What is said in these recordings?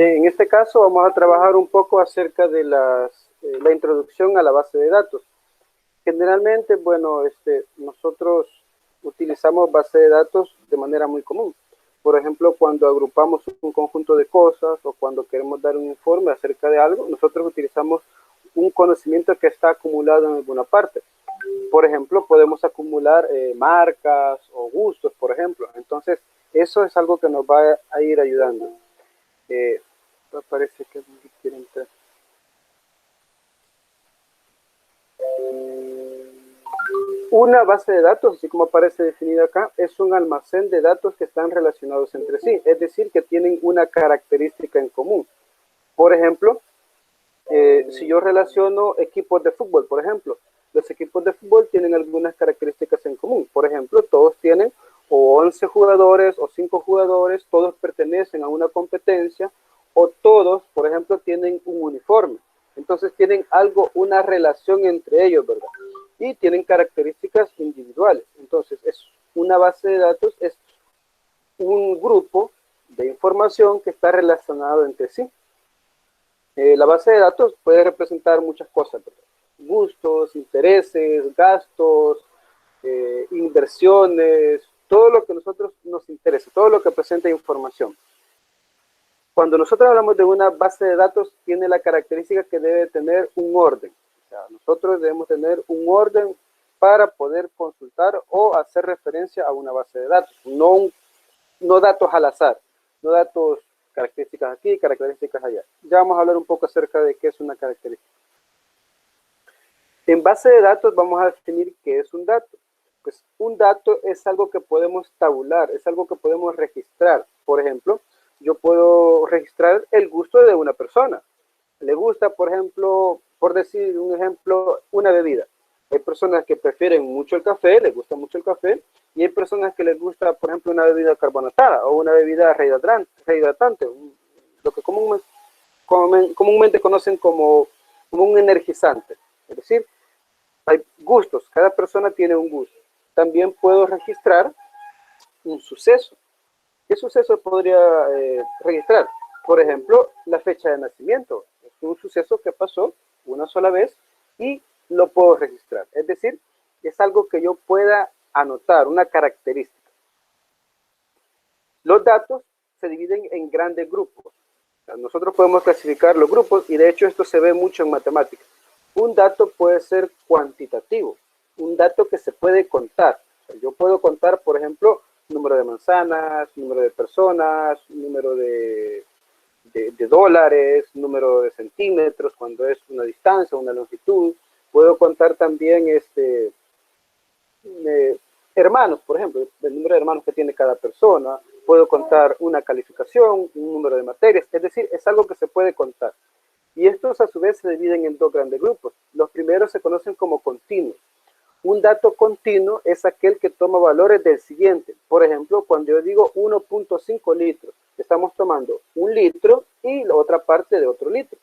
En este caso vamos a trabajar un poco acerca de la introducción a la base de datos. Generalmente, bueno, nosotros utilizamos base de datos de manera muy común. Por ejemplo, cuando agrupamos un conjunto de cosas o cuando queremos dar un informe acerca de algo, nosotros utilizamos un conocimiento que está acumulado en alguna parte. Por ejemplo, podemos acumular marcas o gustos, por ejemplo. Entonces, eso es algo que nos va a ir ayudando. Parece que alguien quiere entrar. Una base de datos, así como aparece definida acá, es un almacén de datos que están relacionados entre sí, es decir, que tienen una característica en común. Por ejemplo, si yo relaciono equipos de fútbol, por ejemplo, los equipos de fútbol tienen algunas características en común. Por ejemplo, todos tienen o 11 jugadores o 5 jugadores, todos pertenecen a una competencia, o todos, por ejemplo, tienen un uniforme. Entonces tienen algo, una relación entre ellos, ¿verdad? Y tienen características individuales. Entonces, es una base de datos, es un grupo de información que está relacionado entre sí. La base de datos puede representar muchas cosas, ¿verdad? Gustos, intereses, gastos, inversiones, todo lo que a nosotros nos interesa, todo lo que presenta información. Cuando nosotros hablamos de una base de datos, tiene la característica que debe tener un orden. O sea, nosotros debemos tener un orden para poder consultar o hacer referencia a una base de datos, no datos al azar, no datos características aquí, características allá. Ya vamos a hablar un poco acerca de qué es una característica. En base de datos vamos a definir qué es un dato. Pues un dato es algo que podemos tabular, es algo que podemos registrar. Por ejemplo, yo puedo registrar el gusto de una persona. Le gusta, por ejemplo, por decir un ejemplo, una bebida. Hay personas que prefieren mucho el café, les gusta mucho el café, y hay personas que les gusta, por ejemplo, una bebida carbonatada o una bebida rehidratante, lo que comúnmente conocen como un energizante. Es decir, hay gustos, cada persona tiene un gusto. También puedo registrar un suceso. ¿Qué suceso podría registrar? Por ejemplo, la fecha de nacimiento. Es un suceso que pasó una sola vez y lo puedo registrar. Es decir, es algo que yo pueda anotar, una característica. Los datos se dividen en grandes grupos. O sea, nosotros podemos clasificar los grupos y de hecho esto se ve mucho en matemáticas. Un dato puede ser cuantitativo, un dato que se puede contar. O sea, yo puedo contar, por ejemplo, número de manzanas, número de personas, número de dólares, número de centímetros, cuando es una distancia, una longitud. Puedo contar también hermanos, por ejemplo, el número de hermanos que tiene cada persona. Puedo contar una calificación, un número de materias, es decir, es algo que se puede contar. Y estos a su vez se dividen en dos grandes grupos. Los primeros se conocen como continuos. Un dato continuo es aquel que toma valores del siguiente. Por ejemplo, cuando yo digo 1.5 litros, estamos tomando un litro y la otra parte de otro litro.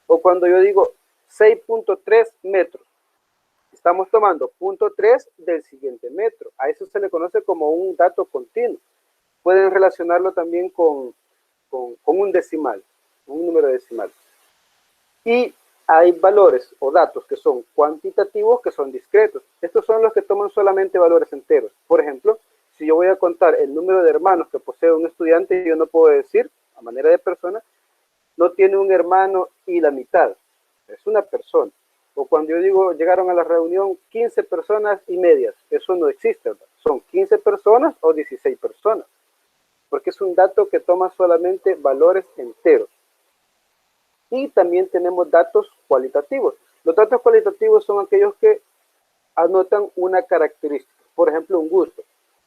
O cuando yo digo 6.3 metros, estamos tomando 0.3 del siguiente metro. A eso se le conoce como un dato continuo. Pueden relacionarlo también con un decimal, un número decimal. Y hay valores o datos que son cuantitativos, que son discretos. Estos son los que toman solamente valores enteros. Por ejemplo, si yo voy a contar el número de hermanos que posee un estudiante, yo no puedo decir, a manera de persona, no tiene un hermano y la mitad. Es una persona. O cuando yo digo, llegaron a la reunión 15 personas y medias. Eso no existe, ¿verdad? Son 15 personas o 16 personas. Porque es un dato que toma solamente valores enteros. Y también tenemos datos cualitativos. Los datos cualitativos son aquellos que anotan una característica. Por ejemplo, un gusto.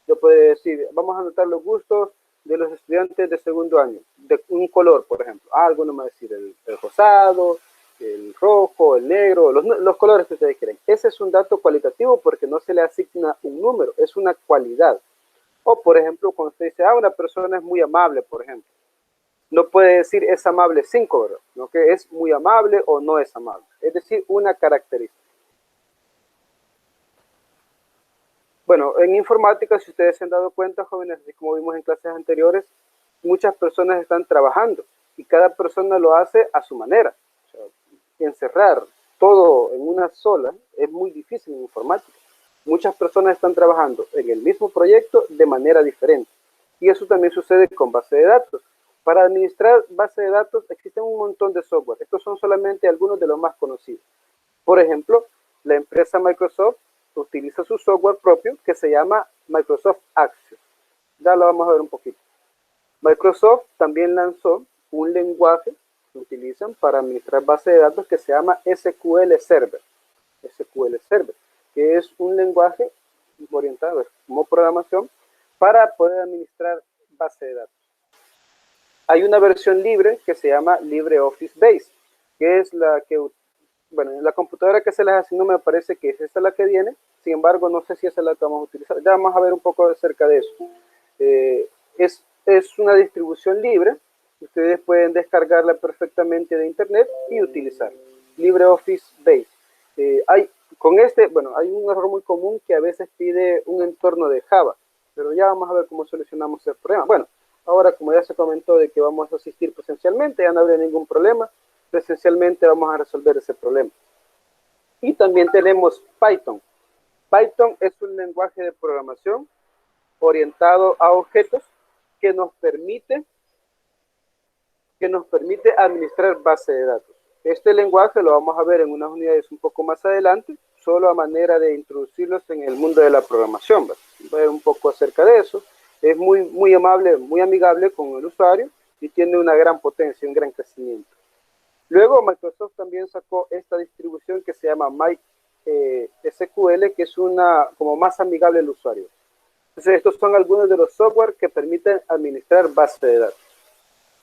Yo puedo decir, vamos a anotar los gustos de los estudiantes de segundo año, de un color, por ejemplo. Algunos me va a decir el rosado, el rojo, el negro, los colores que ustedes quieren. Ese es un dato cualitativo porque no se le asigna un número, es una cualidad. O, por ejemplo, cuando usted dice, una persona es muy amable, por ejemplo. No puede decir es amable 5, ¿verdad? No, que es muy amable o no es amable. Es decir, una característica. Bueno, en informática, si ustedes se han dado cuenta, jóvenes, así como vimos en clases anteriores, muchas personas están trabajando. y cada persona lo hace a su manera. O sea, encerrar todo en una sola es muy difícil en informática. Muchas personas están trabajando en el mismo proyecto de manera diferente. Y eso también sucede con base de datos. Para administrar base de datos existen un montón de software. Estos son solamente algunos de los más conocidos. Por ejemplo, la empresa Microsoft utiliza su software propio que se llama Microsoft Access. Ya lo vamos a ver un poquito. Microsoft también lanzó un lenguaje que utilizan para administrar base de datos que se llama SQL Server. SQL Server, que es un lenguaje orientado como programación para poder administrar base de datos. Hay una versión libre que se llama LibreOffice Base, que es la que, bueno, en la computadora que se les asignó me parece que es esta la que viene, sin embargo no sé si esa es la que vamos a utilizar, ya vamos a ver un poco acerca de eso. Es una distribución libre, ustedes pueden descargarla perfectamente de internet y utilizarla. LibreOffice Base. Hay un error muy común que a veces pide un entorno de Java, pero ya vamos a ver cómo solucionamos el problema. Bueno, ahora como ya se comentó de que vamos a asistir presencialmente, ya no habrá ningún problema, presencialmente vamos a resolver ese problema. Y también tenemos Python. Python es un lenguaje de programación orientado a objetos que nos permite administrar base de datos. Este lenguaje lo vamos a ver en unas unidades un poco más adelante, solo a manera de introducirlos en el mundo de la programación. Vamos a ver un poco acerca de eso. Es muy amable, muy amigable con el usuario y tiene una gran potencia, un gran crecimiento. Luego Microsoft también sacó esta distribución que se llama MySQL, que es una como más amigable al usuario. Entonces estos son algunos de los software que permiten administrar base de datos.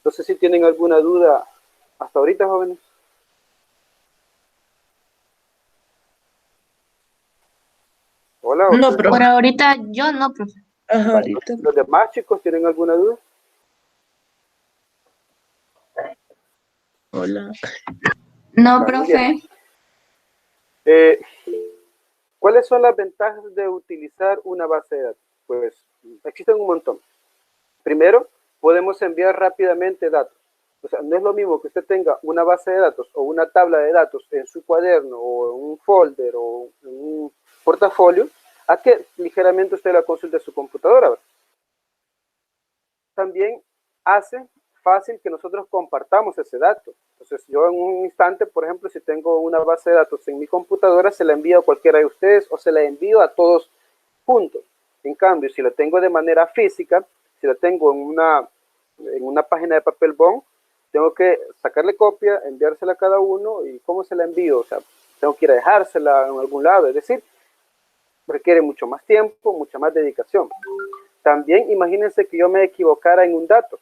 No sé si tienen alguna duda hasta ahorita, jóvenes. Hola, No, ¿ustedes? profe. Por ahorita yo no, profe. Ajá, Vale, ahorita. ¿los demás chicos tienen alguna duda? Hola. No, Vale, muy bien. profe. Eh, ¿Cuáles son las ventajas de utilizar una base de datos? Pues existen un montón. Primero, podemos enviar rápidamente datos. O sea, no es lo mismo que usted tenga una base de datos o una tabla de datos en su cuaderno o en un folder o en un portafolio, a que ligeramente usted la consulte en su computadora. También hace fácil que nosotros compartamos ese dato. Entonces, yo en un instante, por ejemplo, si tengo una base de datos en mi computadora, se la envío a cualquiera de ustedes o se la envío a todos juntos. En cambio, si la tengo de manera física, si la tengo en una página de papel bond, tengo que sacarle copia, enviársela a cada uno y ¿cómo se la envío? O sea, tengo que ir a dejársela en algún lado, es decir, requiere mucho más tiempo, mucha más dedicación. También imagínense que yo me equivocara en un dato.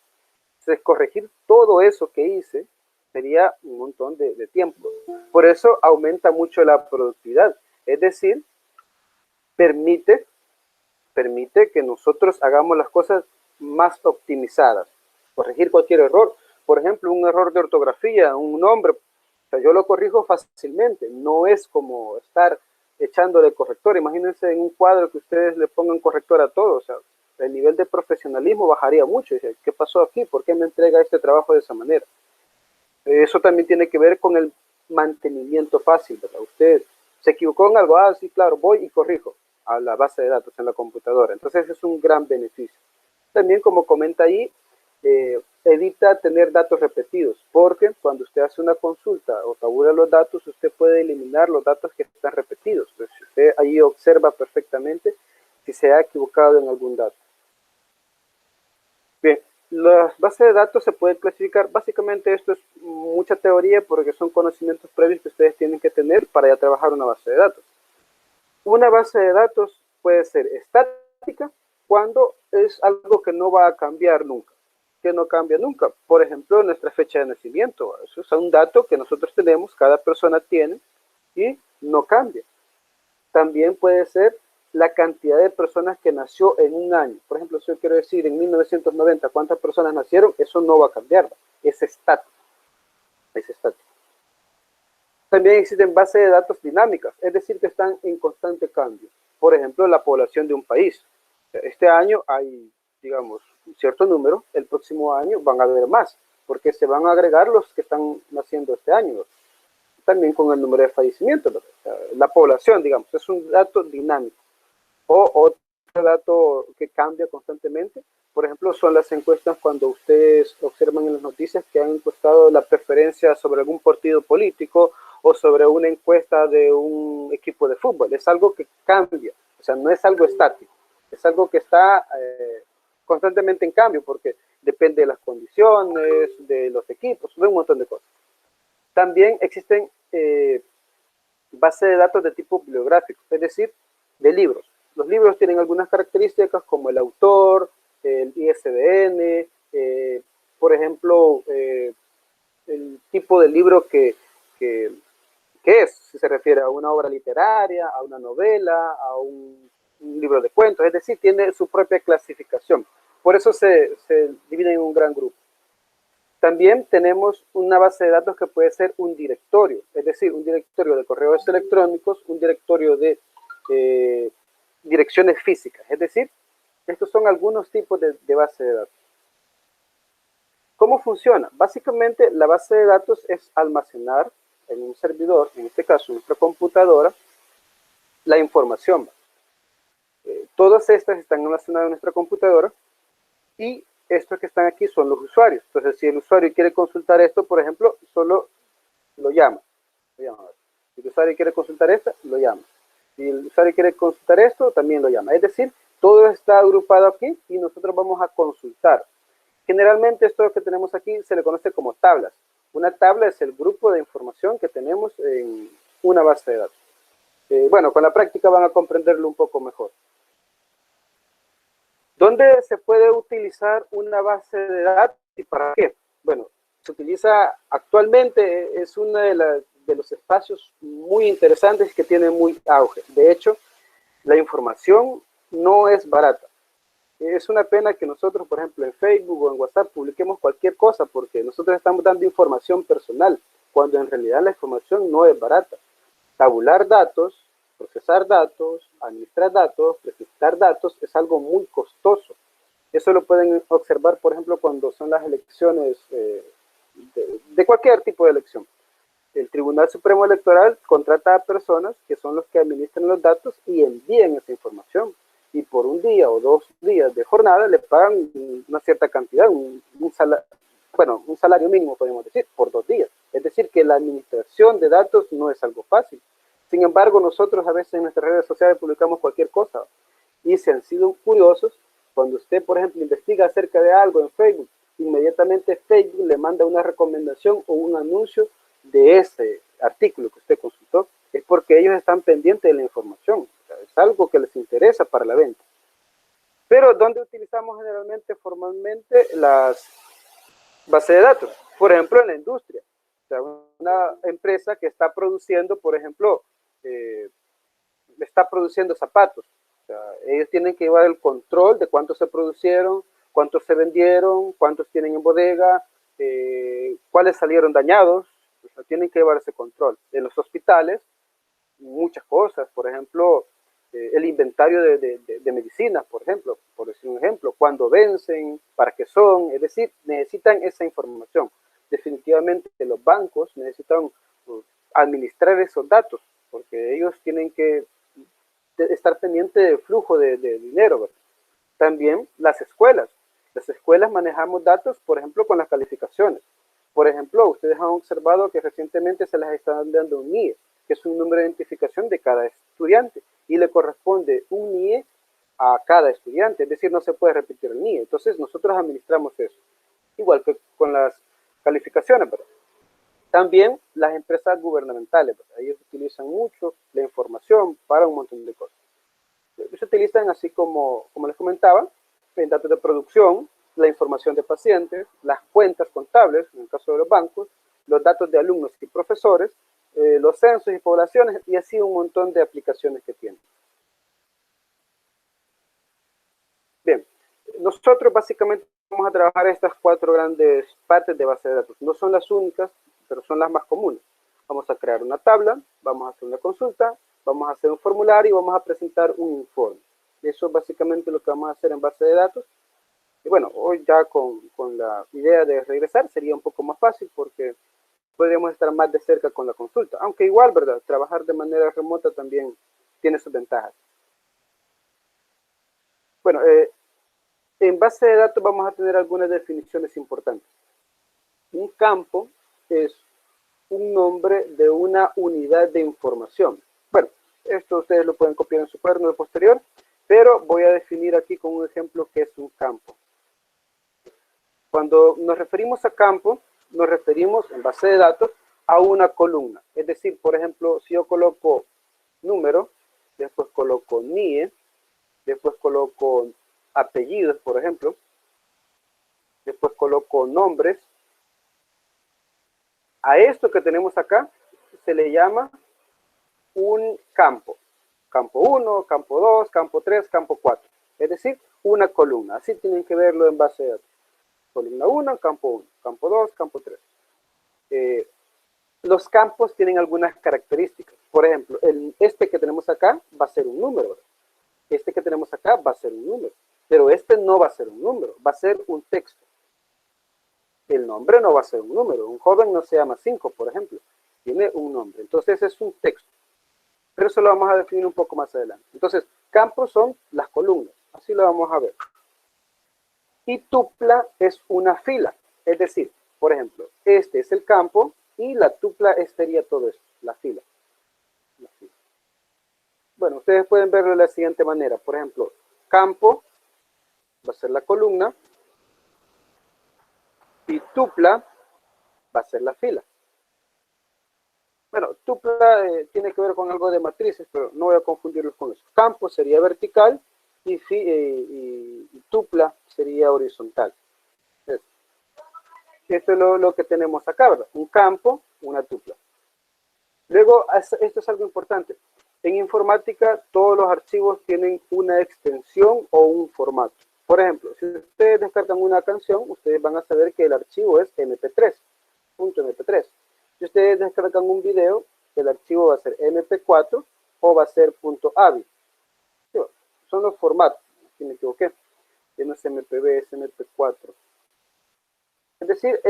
Entonces, corregir todo eso que hice sería un montón de tiempo. Por eso aumenta mucho la productividad. Es decir, permite que nosotros hagamos las cosas más optimizadas. Corregir cualquier error. Por ejemplo, un error de ortografía, un nombre, o sea, yo lo corrijo fácilmente. No es como estar echándole corrector. Imagínense en un cuadro que ustedes le pongan corrector a todo. O sea, el nivel de profesionalismo bajaría mucho. Dice, ¿qué pasó aquí? ¿Por qué me entrega este trabajo de esa manera? Eso también tiene que ver con el mantenimiento fácil, ¿verdad? Usted se equivocó en algo, sí, claro, voy y corrijo a la base de datos en la computadora. Entonces es un gran beneficio. También, como comenta ahí, evita tener datos repetidos, porque cuando usted hace una consulta o tabula los datos, usted puede eliminar los datos que están repetidos. Entonces, usted ahí observa perfectamente si se ha equivocado en algún dato. Bien, las bases de datos se pueden clasificar. Básicamente esto es mucha teoría porque son conocimientos previos que ustedes tienen que tener para ya trabajar una base de datos. Una base de datos puede ser estática cuando es algo que no va a cambiar nunca, que no cambia nunca. Por ejemplo, nuestra fecha de nacimiento. Eso es un dato que nosotros tenemos, cada persona tiene y no cambia. También puede ser la cantidad de personas que nació en un año. Por ejemplo, si yo quiero decir en 1990 cuántas personas nacieron, eso no va a cambiar, es estático. Es estático. También existen bases de datos dinámicas, es decir, que están en constante cambio. Por ejemplo, la población de un país. Este año hay, digamos, un cierto número, el próximo año van a haber más. porque se van a agregar los que están naciendo este año, también con el número de fallecimientos, la población, digamos, es un dato dinámico. O otro dato que cambia constantemente, por ejemplo, son las encuestas cuando ustedes observan en las noticias que han encuestado la preferencia sobre algún partido político o sobre una encuesta de un equipo de fútbol. Es algo que cambia, o sea, no es algo estático, es algo que está constantemente en cambio porque depende de las condiciones, de los equipos, de un montón de cosas. También existen bases de datos de tipo bibliográfico, es decir, de libros. Los libros tienen algunas características como el autor, el ISBN, por ejemplo, el tipo de libro que es, si se refiere a una obra literaria, a una novela, a un libro de cuentos, es decir, tiene su propia clasificación. Por eso se divide en un gran grupo. También tenemos una base de datos que puede ser un directorio, es decir, un directorio de correos electrónicos, un directorio de direcciones físicas, es decir, estos son algunos tipos de base de datos. ¿Cómo funciona? Básicamente la base de datos es almacenar en un servidor, en este caso nuestra computadora, la información. Todas estas están almacenadas en nuestra computadora y estos que están aquí son los usuarios. Entonces, si el usuario quiere consultar esto, por ejemplo, solo lo llama. Si el usuario quiere consultar esto, lo llama. Si el usuario quiere consultar esto, también lo llama. Es decir, todo está agrupado aquí y nosotros vamos a consultar. Generalmente esto que tenemos aquí se le conoce como tablas. Una tabla es el grupo de información que tenemos en una base de datos. Bueno, con la práctica van a comprenderlo un poco mejor. ¿Dónde se puede utilizar una base de datos y para qué? Bueno, se utiliza actualmente, es uno de los espacios muy interesantes que tiene muy auge. De hecho, la información no es barata. Es una pena que nosotros, por ejemplo, en Facebook o en WhatsApp publiquemos cualquier cosa porque nosotros estamos dando información personal, cuando en realidad la información no es barata. Tabular datos, procesar datos, administrar datos, presentar datos es algo muy costoso. Eso lo pueden observar, por ejemplo, cuando son las elecciones de cualquier tipo de elección. El Tribunal Supremo Electoral contrata a personas que son los que administran los datos y envían esa información. Y por un día o 2 días de jornada le pagan una cierta cantidad, un salario mínimo podemos decir, por 2 días. Es decir, que la administración de datos no es algo fácil. Sin embargo, nosotros a veces en nuestras redes sociales publicamos cualquier cosa. Y si han sido curiosos, cuando usted, por ejemplo, investiga acerca de algo en Facebook, inmediatamente Facebook le manda una recomendación o un anuncio de ese artículo que usted consultó. Es porque ellos están pendientes de la información. O sea, es algo que les interesa para la venta. Pero ¿dónde utilizamos generalmente, formalmente, las bases de datos? Por ejemplo, en la industria. O sea, una empresa que está produciendo, por ejemplo, está produciendo zapatos. O sea, ellos tienen que llevar el control de cuántos se producieron, cuántos se vendieron, cuántos tienen en bodega, cuáles salieron dañados. O sea, tienen que llevar ese control. En los hospitales, muchas cosas, por ejemplo, el inventario de medicinas, por ejemplo, por decir un ejemplo, cuándo vencen, para qué son, es decir, necesitan esa información. Definitivamente los bancos necesitan administrar esos datos, porque ellos tienen que estar pendientes del flujo de dinero, ¿verdad? También las escuelas manejamos datos, por ejemplo, con las calificaciones. Por ejemplo, ustedes han observado que recientemente se les está dando un NIE, que es un número de identificación de cada estudiante, y le corresponde un NIE a cada estudiante, es decir, no se puede repetir el NIE. Entonces, nosotros administramos eso, igual que con las calificaciones, ¿verdad? También las empresas gubernamentales, ¿verdad? Ellos utilizan mucho la información para un montón de cosas. Se utilizan así como les comentaba, en datos de producción, la información de pacientes, las cuentas contables, en el caso de los bancos, los datos de alumnos y profesores, los censos y poblaciones, y así un montón de aplicaciones que tienen. Bien, nosotros básicamente vamos a trabajar estas 4 grandes partes de base de datos. No son las únicas, pero son las más comunes. Vamos a crear una tabla, vamos a hacer una consulta, vamos a hacer un formulario y vamos a presentar un informe. Eso es básicamente lo que vamos a hacer en base de datos. Y bueno, hoy ya con la idea de regresar sería un poco más fácil porque podríamos estar más de cerca con la consulta. Aunque igual, ¿verdad? Trabajar de manera remota también tiene sus ventajas. Bueno, en base de datos vamos a tener algunas definiciones importantes. Un campo es un nombre de una unidad de información. Bueno, esto ustedes lo pueden copiar en su cuaderno de posterior, pero voy a definir aquí con un ejemplo que es un campo. Cuando nos referimos a campo, nos referimos en base de datos a una columna. Es decir, por ejemplo, si yo coloco número, después coloco NIE, después coloco apellidos, por ejemplo, después coloco nombres. A esto que tenemos acá se le llama un campo. Campo 1, campo 2, campo 3, campo 4. Es decir, una columna. Así tienen que verlo en base de datos. Columna 1, campo 1, campo 2, campo 3. Los campos tienen algunas características. Por ejemplo, este que tenemos acá va a ser un número, ¿verdad? Este que tenemos acá va a ser un número, pero este no va a ser un número, va a ser un texto. El nombre no va a ser un número. Un joven no se llama 5, por ejemplo. Tiene un nombre. Entonces es un texto. Pero eso lo vamos a definir un poco más adelante. Entonces, campos son las columnas. Así lo vamos a ver. Y tupla es una fila. Es decir, por ejemplo, este es el campo y la tupla sería todo esto, la fila. La fila. Bueno, ustedes pueden verlo de la siguiente manera. Por ejemplo, campo va a ser la columna y tupla va a ser la fila. Bueno, tupla tiene que ver con algo de matrices, pero no voy a confundirlos con eso. Campo sería vertical y tupla sería horizontal. Esto es lo que tenemos acá, ¿verdad? Un campo, una tupla. Luego, esto es algo importante. En informática, todos los archivos tienen una extensión o un formato. Por ejemplo, si ustedes descargan una canción, ustedes van a saber que el archivo es MP3, .mp3. Si ustedes descargan un video, el archivo va a ser MP4 o va a ser .avi. Son los formatos, si me equivoqué. No es MPB, es MP4. Es decir,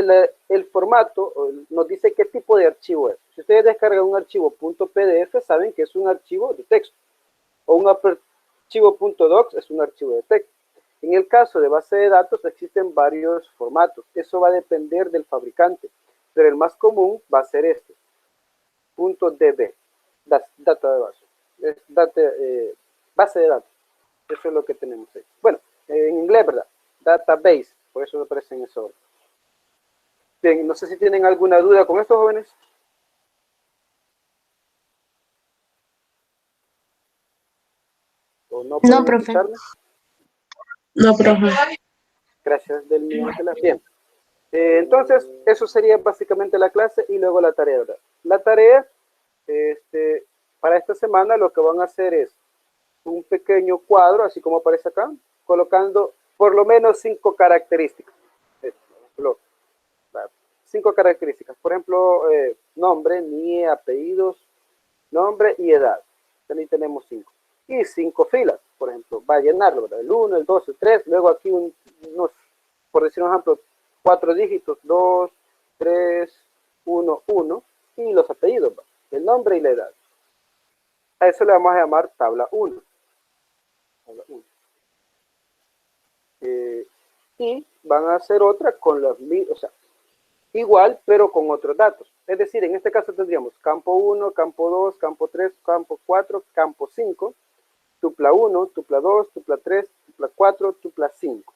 el formato nos dice qué tipo de archivo es. Si ustedes descargan un archivo .pdf, saben que es un archivo de texto. O un archivo .docs es un archivo de texto. En el caso de base de datos existen varios formatos. Eso va a depender del fabricante. Pero el más común va a ser este. .db. Data de base. Base de datos. Eso es lo que tenemos ahí. Bueno, en inglés, ¿verdad? Database. Por eso aparece en eso. Bien, no sé si tienen alguna duda con estos jóvenes. ¿O no No, pueden profe. escucharme? No, profe. Gracias, Delmi Ángela. Bien. Entonces, eso sería básicamente la clase y luego la tarea, ¿verdad? La tarea, para esta semana lo que van a hacer es un pequeño cuadro, así como aparece acá, colocando por lo menos 5 características. Por ejemplo, 5 características. Por ejemplo, nombre, NIE, apellidos, nombre y edad. Ahí tenemos 5. Y 5 filas, por ejemplo, va a llenarlo, ¿verdad? El 1, el 2, el 3, luego aquí unos, por decir un ejemplo, 4 dígitos, 2, 3, 1, 1, y los apellidos, ¿verdad? El nombre y la edad. A eso le vamos a llamar tabla 1. Tabla 1. Y van a hacer otra con los mismos, o sea, igual, pero con otros datos. Es decir, en este caso tendríamos campo 1, campo 2, campo 3, campo 4, campo 5, tupla 1, tupla 2, tupla 3, tupla 4, tupla 5.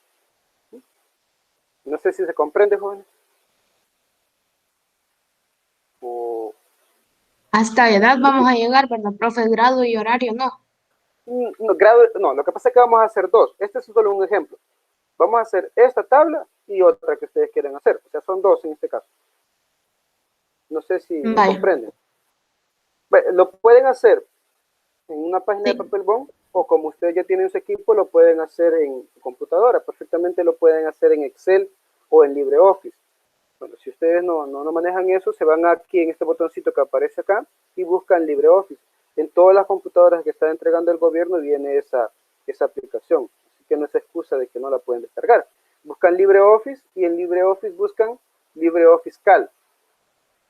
No sé si se comprende, jóvenes. Hasta edad vamos a llegar, ¿verdad, profe? Grado y horario, no. No, lo que pasa es que vamos a hacer 2. Este es solo un ejemplo. Vamos a hacer esta tabla y otra que ustedes quieren hacer. O sea, son 2 en este caso. No sé si me comprenden. Bueno, lo pueden hacer en una página de papel bond o como ustedes ya tienen su equipo, lo pueden hacer en computadora. Perfectamente lo pueden hacer en Excel o en LibreOffice. Bueno, si ustedes no manejan eso, se van aquí en este botoncito que aparece acá y buscan LibreOffice. En todas las computadoras que está entregando el gobierno viene esa aplicación. Así que no es excusa de que no la pueden descargar. buscan LibreOffice y en LibreOffice buscan LibreOffice Calc.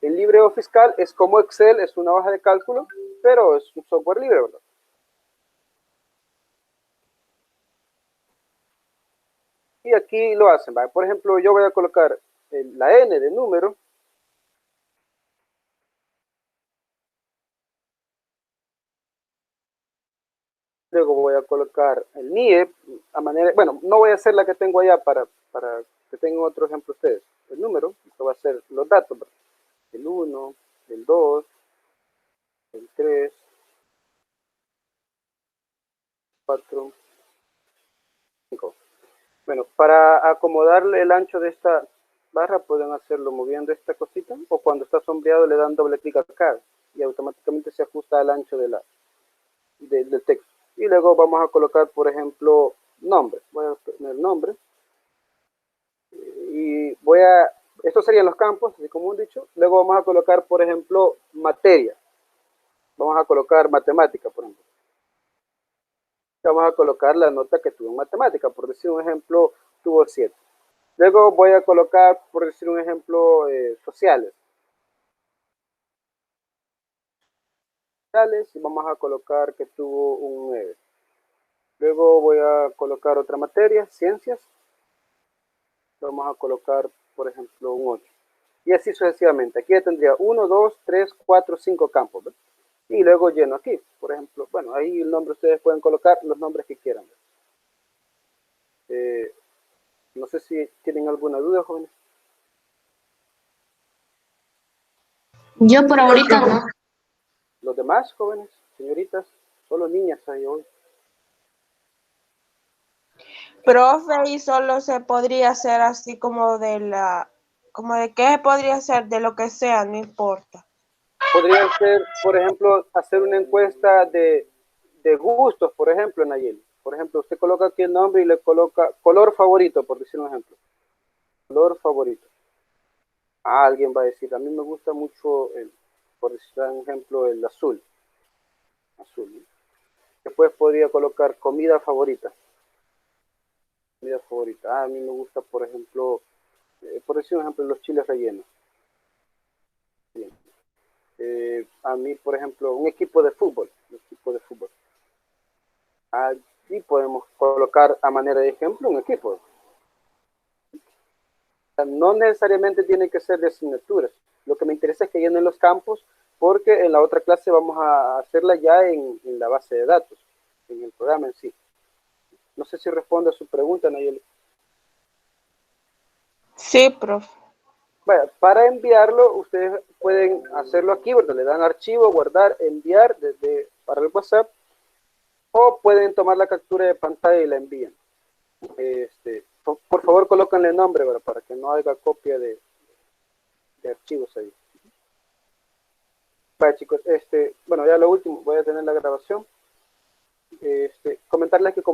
El LibreOffice Calc es como Excel, es una hoja de cálculo, pero es un software libre, ¿verdad? Y aquí lo hacen, ¿vale? Por ejemplo, yo voy a colocar la N de número. Luego voy a colocar el NIE, a manera, bueno, no voy a hacer la que tengo allá para que tengan otro ejemplo ustedes. El número, esto va a ser los datos, ¿verdad? El 1, el 2, el 3, 4, 5. Bueno, para acomodarle el ancho de esta barra pueden hacerlo moviendo esta cosita o cuando está sombreado le dan doble clic acá y automáticamente se ajusta al ancho de del texto. Y luego vamos a colocar, por ejemplo, nombre. Voy a poner nombre y estos serían los campos, así como he dicho. Luego vamos a colocar, por ejemplo, materia. Vamos a colocar matemática, por ejemplo. Vamos a colocar la nota que tuvo en matemática, por decir un ejemplo, tuvo 7. Luego voy a colocar, por decir un ejemplo, sociales. Y vamos a colocar que tuvo un 9. Luego voy a colocar otra materia, ciencias. Vamos a colocar, por ejemplo, un 8. Y así sucesivamente. Aquí ya tendría 1, 2, 3, 4, 5 campos, ¿ves? Y luego lleno aquí, por ejemplo. Bueno, ahí el nombre ustedes pueden colocar los nombres que quieran. No sé si tienen alguna duda, jóvenes. Yo por ahorita no. Los demás, jóvenes, señoritas, solo niñas hay hoy. Profe, y solo se podría hacer así como como de qué podría ser, de lo que sea, no importa. Podría ser, por ejemplo, hacer una encuesta de gustos, por ejemplo, Nayeli. Por ejemplo, usted coloca aquí el nombre y le coloca color favorito, por decir un ejemplo. Color favorito. Alguien va a decir, a mí me gusta mucho, por decir un ejemplo, el azul. Azul, ¿no? Después podría colocar comida favorita. Comida favorita. A mí me gusta, por ejemplo, por decir un ejemplo, los chiles rellenos. Bien. A mí, por ejemplo, un equipo de fútbol. Un equipo de fútbol. Aquí podemos colocar a manera de ejemplo un equipo. No necesariamente tiene que ser de asignaturas. Lo que me interesa es que llenen los campos porque en la otra clase vamos a hacerla ya en la base de datos, en el programa en sí. No sé si responde a su pregunta, Nayeli. Sí, profe. Bueno, para enviarlo, ustedes pueden hacerlo aquí, ¿verdad? Le dan archivo, guardar, enviar para el WhatsApp, o pueden tomar la captura de pantalla y la envían. Por favor, colóquenle nombre, ¿verdad? Para que no haya copia de archivos ahí. Vale, chicos, bueno, ya lo último, voy a tener la grabación. Comentarles que